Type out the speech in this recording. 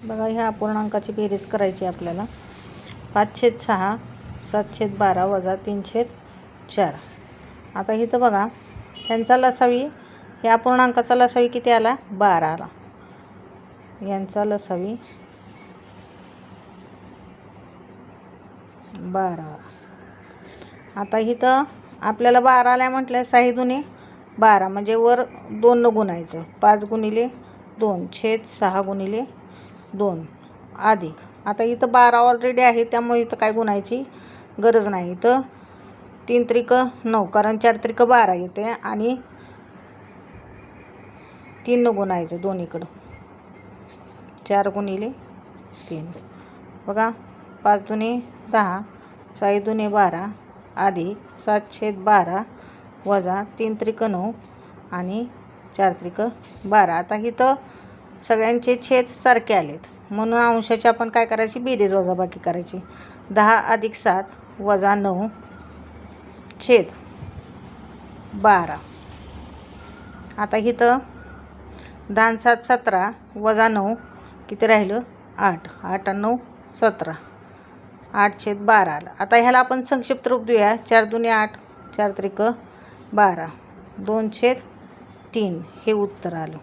बघा, ह्या अपूर्णांकाची बेरीज करायची आपल्याला. 5/6 7/12 वजा 3/4. आता इथं बघा, ह्यांचा लसावी, ह्या अपूर्णांकाचा लसावी किती आला? 12 आला. यांचा लसावी 12. आता इथं आपल्याला 12 आल्या म्हटलं, 6 दुने 12 म्हणजे वर 2 न गुणायचं. 5 गुणिले 2 छेद 6 गुणिले 2 अधिक. आता इथं 12 ऑलरेडी आहे, त्यामुळे इथं काय गुणायची गरज नाही. इथं 3 त्रिक 9, कारण 4 त्रिक 12 येते आणि 3 न गुणायचं दोन्हीकडं. 4 गुणिले 3 बघा, 5 दुने 10, 6 दुने 12 अधिक 7/12 वजा 3 त्रिक 9 आणि 4 त्रिक 12. आता इथं सगळ्यांचे छेद सारखे आलेत, म्हणून अंशाची आपण काय करायची? बेरीज वजाबाकी करायची. 10 अधिक 7 वजा 9 छेद 12. आता इथं 10 आणि 7 17 वजा 9 किती राहिलं? 8. 8 आणि 9 17. 8/12 आलं. आता ह्याला आपण संक्षिप्त रूप देऊया. 4 दुने 8, 4 त्रिक 12, 2/3 हे उत्तर आलं.